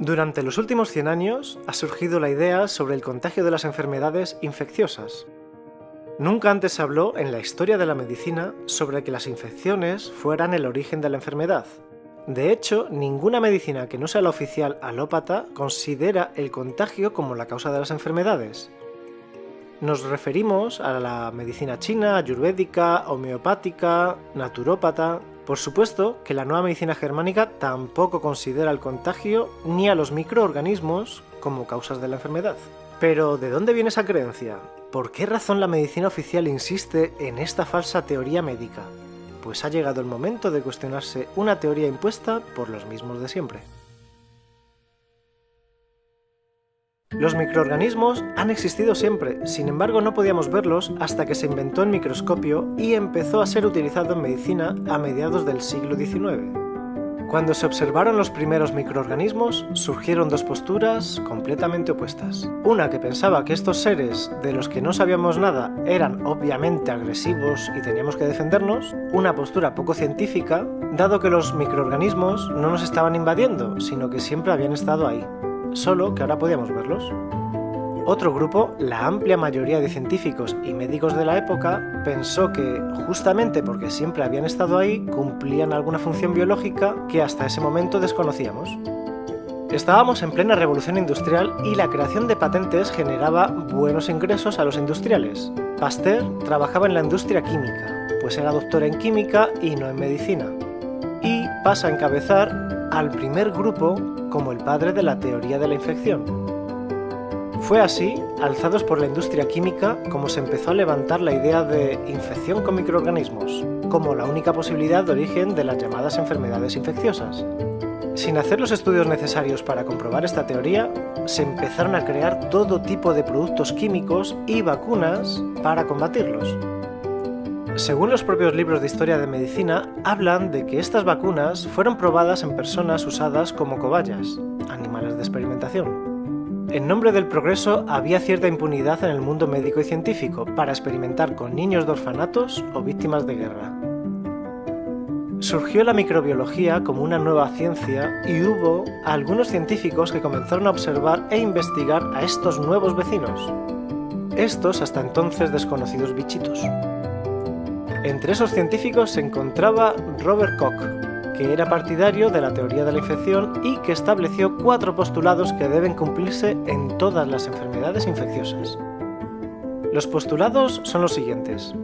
Durante los últimos 100 años ha surgido la idea sobre el contagio de las enfermedades infecciosas. Nunca antes se habló en la historia de la medicina sobre que las infecciones fueran el origen de la enfermedad. De hecho, ninguna medicina que no sea la oficial alópata considera el contagio como la causa de las enfermedades. Nos referimos a la medicina china, ayurvédica, homeopática, naturópata. Por supuesto que la nueva medicina germánica tampoco considera el contagio ni a los microorganismos como causas de la enfermedad. Pero, ¿de dónde viene esa creencia? ¿Por qué razón la medicina oficial insiste en esta falsa teoría médica? Pues ha llegado el momento de cuestionarse una teoría impuesta por los mismos de siempre. Los microorganismos han existido siempre, sin embargo no podíamos verlos hasta que se inventó el microscopio y empezó a ser utilizado en medicina a mediados del siglo XIX. Cuando se observaron los primeros microorganismos, surgieron dos posturas completamente opuestas. Una que pensaba que estos seres de los que no sabíamos nada eran obviamente agresivos y teníamos que defendernos, una postura poco científica, dado que los microorganismos no nos estaban invadiendo, sino que siempre habían estado ahí, solo que ahora podíamos verlos. Otro grupo, la amplia mayoría de científicos y médicos de la época, pensó que, justamente porque siempre habían estado ahí, cumplían alguna función biológica que hasta ese momento desconocíamos. Estábamos en plena revolución industrial y la creación de patentes generaba buenos ingresos a los industriales. Pasteur trabajaba en la industria química, pues era doctor en química y no en medicina. Y pasa a encabezar al primer grupo como el padre de la teoría de la infección. Fue así, alzados por la industria química, como se empezó a levantar la idea de infección con microorganismos, como la única posibilidad de origen de las llamadas enfermedades infecciosas. Sin hacer los estudios necesarios para comprobar esta teoría, se empezaron a crear todo tipo de productos químicos y vacunas para combatirlos. Según los propios libros de historia de medicina, hablan de que estas vacunas fueron probadas en personas usadas como cobayas, animales de experimentación. En nombre del progreso había cierta impunidad en el mundo médico y científico para experimentar con niños de orfanatos o víctimas de guerra. Surgió la microbiología como una nueva ciencia y hubo algunos científicos que comenzaron a observar e investigar a estos nuevos vecinos, estos hasta entonces desconocidos bichitos. Entre esos científicos se encontraba Robert Koch, que era partidario de la teoría de la infección y que estableció 4 postulados que deben cumplirse en todas las enfermedades infecciosas. Los postulados son los siguientes.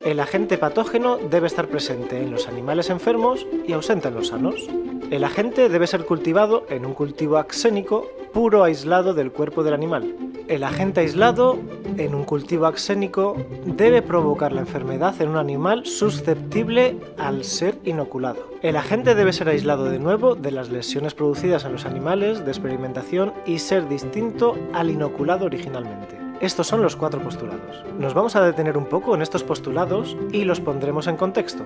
El agente patógeno debe estar presente en los animales enfermos y ausente en los sanos. El agente debe ser cultivado en un cultivo axénico puro aislado del cuerpo del animal. El agente aislado en un cultivo axénico debe provocar la enfermedad en un animal susceptible al ser inoculado. El agente debe ser aislado de nuevo de las lesiones producidas en los animales de experimentación y ser distinto al inoculado originalmente. Estos son los 4 postulados. Nos vamos a detener un poco en estos postulados y los pondremos en contexto.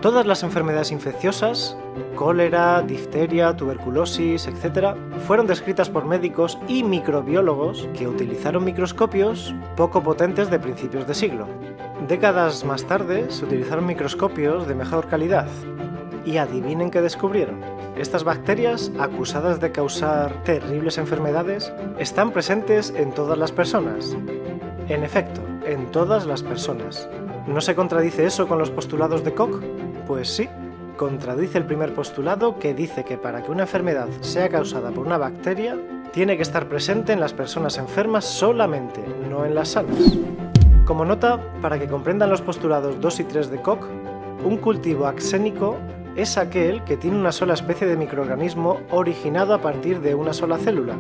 Todas las enfermedades infecciosas, cólera, difteria, tuberculosis, etc., fueron descritas por médicos y microbiólogos que utilizaron microscopios poco potentes de principios de siglo. Décadas más tarde se utilizaron microscopios de mejor calidad. Y adivinen qué descubrieron. Estas bacterias, acusadas de causar terribles enfermedades, están presentes en todas las personas. En efecto, en todas las personas. ¿No se contradice eso con los postulados de Koch? Pues sí, contradice el primer postulado que dice que para que una enfermedad sea causada por una bacteria, tiene que estar presente en las personas enfermas solamente, no en las sanas. Como nota, para que comprendan los postulados 2 y 3 de Koch, un cultivo axénico es aquel que tiene una sola especie de microorganismo originado a partir de una sola célula.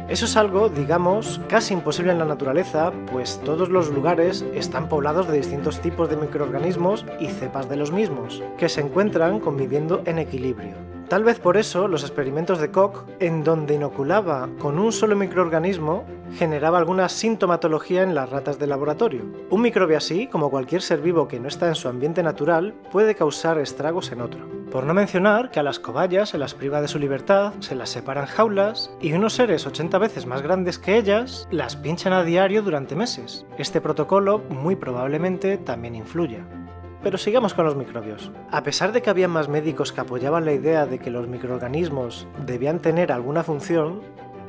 Eso es algo, digamos, casi imposible en la naturaleza, pues todos los lugares están poblados de distintos tipos de microorganismos y cepas de los mismos, que se encuentran conviviendo en equilibrio. Tal vez por eso los experimentos de Koch, en donde inoculaba con un solo microorganismo, generaba alguna sintomatología en las ratas de laboratorio. Un microbio así, como cualquier ser vivo que no está en su ambiente natural, puede causar estragos en otro. Por no mencionar que a las cobayas se las priva de su libertad, se las separa en jaulas y unos seres 80 veces más grandes que ellas las pinchan a diario durante meses. Este protocolo muy probablemente también influya. Pero sigamos con los microbios. A pesar de que había más médicos que apoyaban la idea de que los microorganismos debían tener alguna función,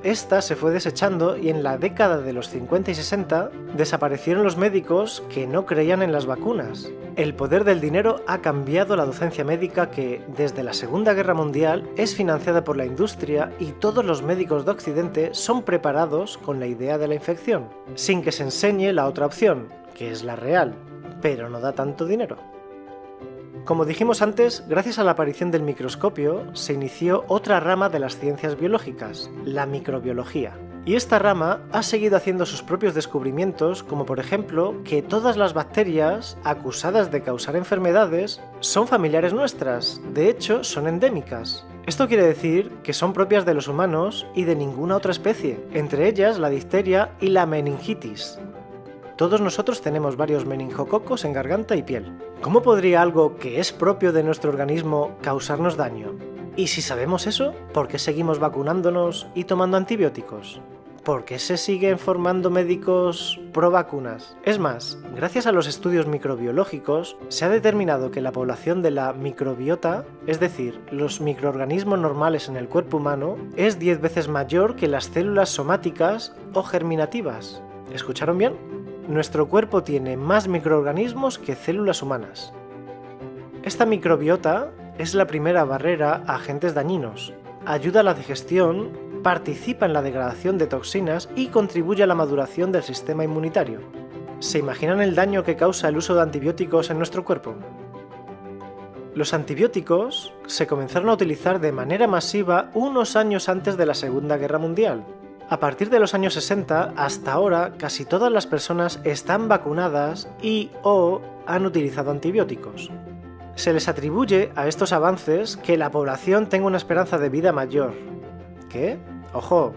esta se fue desechando y en la década de los 50 y 60 desaparecieron los médicos que no creían en las vacunas. El poder del dinero ha cambiado la docencia médica que, desde la Segunda Guerra Mundial, es financiada por la industria y todos los médicos de Occidente son preparados con la idea de la infección, sin que se enseñe la otra opción, que es la real, pero no da tanto dinero. Como dijimos antes, gracias a la aparición del microscopio, se inició otra rama de las ciencias biológicas, la microbiología. Y esta rama ha seguido haciendo sus propios descubrimientos, como por ejemplo que todas las bacterias acusadas de causar enfermedades son familiares nuestras, de hecho son endémicas. Esto quiere decir que son propias de los humanos y de ninguna otra especie, entre ellas la difteria y la meningitis. Todos nosotros tenemos varios meningococos en garganta y piel. ¿Cómo podría algo que es propio de nuestro organismo causarnos daño? Y si sabemos eso, ¿por qué seguimos vacunándonos y tomando antibióticos? ¿Por qué se siguen formando médicos pro vacunas? Es más, gracias a los estudios microbiológicos, se ha determinado que la población de la microbiota, es decir, los microorganismos normales en el cuerpo humano, es 10 veces mayor que las células somáticas o germinativas. ¿Escucharon bien? Nuestro cuerpo tiene más microorganismos que células humanas. Esta microbiota es la primera barrera a agentes dañinos, ayuda a la digestión, participa en la degradación de toxinas y contribuye a la maduración del sistema inmunitario. ¿Se imaginan el daño que causa el uso de antibióticos en nuestro cuerpo? Los antibióticos se comenzaron a utilizar de manera masiva unos años antes de la Segunda Guerra Mundial. A partir de los años 60 hasta ahora, casi todas las personas están vacunadas y/o han utilizado antibióticos. Se les atribuye a estos avances que la población tenga una esperanza de vida mayor. ¿Qué? Ojo,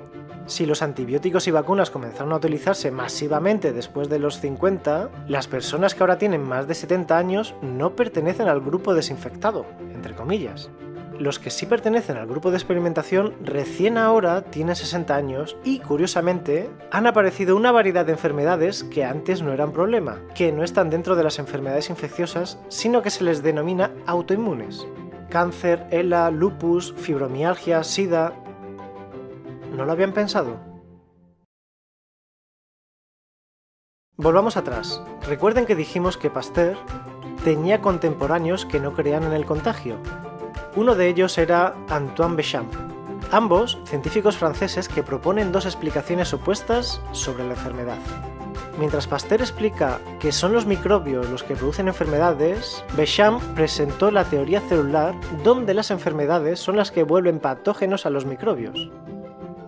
si los antibióticos y vacunas comenzaron a utilizarse masivamente después de los 50, las personas que ahora tienen más de 70 años no pertenecen al grupo desinfectado, entre comillas. Los que sí pertenecen al grupo de experimentación recién ahora tienen 60 años y, curiosamente, han aparecido una variedad de enfermedades que antes no eran problema, que no están dentro de las enfermedades infecciosas, sino que se les denomina autoinmunes. Cáncer, ELA, lupus, fibromialgia, SIDA... ¿No lo habían pensado? Volvamos atrás. Recuerden que dijimos que Pasteur tenía contemporáneos que no creían en el contagio. Uno de ellos era Antoine Béchamp. Ambos, científicos franceses que proponen dos explicaciones opuestas sobre la enfermedad. Mientras Pasteur explica que son los microbios los que producen enfermedades, Béchamp presentó la teoría celular, donde las enfermedades son las que vuelven patógenos a los microbios.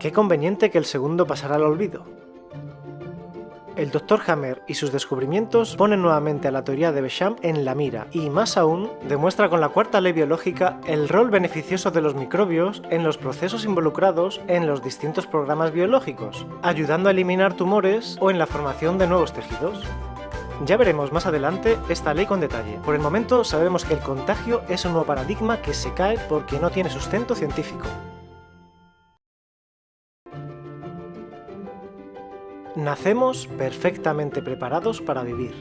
Qué conveniente que el segundo pasara al olvido. El Dr. Hammer y sus descubrimientos ponen nuevamente a la teoría de Béchamp en la mira y, más aún, demuestra con la cuarta ley biológica el rol beneficioso de los microbios en los procesos involucrados en los distintos programas biológicos, ayudando a eliminar tumores o en la formación de nuevos tejidos. Ya veremos más adelante esta ley con detalle. Por el momento sabemos que el contagio es un nuevo paradigma que se cae porque no tiene sustento científico. Nacemos perfectamente preparados para vivir.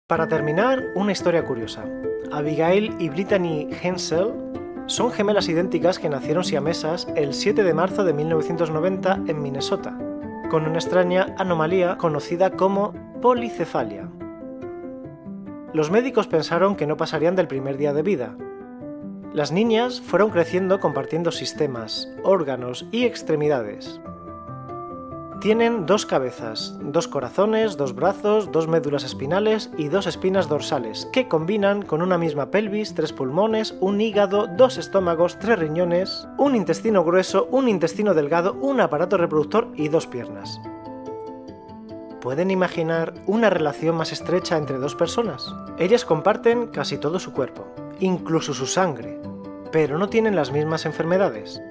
Para terminar, una historia curiosa. Abigail y Brittany Hensel son gemelas idénticas que nacieron siamesas el 7 de marzo de 1990 en Minnesota, con una extraña anomalía conocida como policefalia. Los médicos pensaron que no pasarían del primer día de vida. Las niñas fueron creciendo compartiendo sistemas, órganos y extremidades. Tienen 2 cabezas, 2 corazones, 2 brazos, 2 médulas espinales y 2 espinas dorsales, que combinan con una misma pelvis, 3 pulmones, un hígado, 2 estómagos, 3 riñones, un intestino grueso, un intestino delgado, un aparato reproductor y 2 piernas. ¿Pueden imaginar una relación más estrecha entre 2 personas? Ellas comparten casi todo su cuerpo, incluso su sangre, pero no tienen las mismas enfermedades.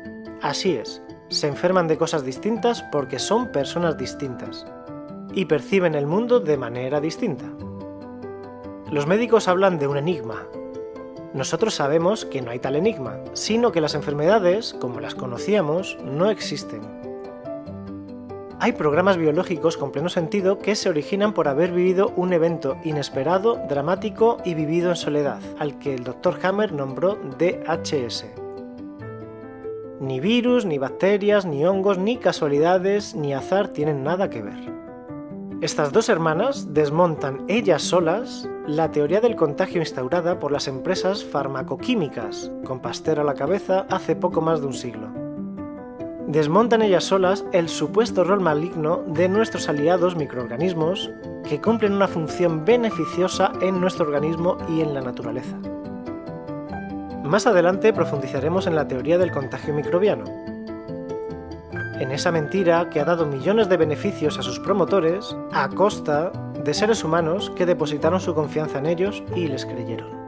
Así es, se enferman de cosas distintas porque son personas distintas y perciben el mundo de manera distinta. Los médicos hablan de un enigma. Nosotros sabemos que no hay tal enigma, sino que las enfermedades, como las conocíamos, no existen. Hay programas biológicos con pleno sentido que se originan por haber vivido un evento inesperado, dramático y vivido en soledad, al que el Dr. Hammer nombró DHS. Ni virus, ni bacterias, ni hongos, ni casualidades, ni azar tienen nada que ver. Estas dos hermanas desmontan ellas solas la teoría del contagio instaurada por las empresas farmacoquímicas, con Pasteur a la cabeza hace poco más de un siglo. Desmontan ellas solas el supuesto rol maligno de nuestros aliados microorganismos que cumplen una función beneficiosa en nuestro organismo y en la naturaleza. Más adelante profundizaremos en la teoría del contagio microbiano, en esa mentira que ha dado millones de beneficios a sus promotores a costa de seres humanos que depositaron su confianza en ellos y les creyeron.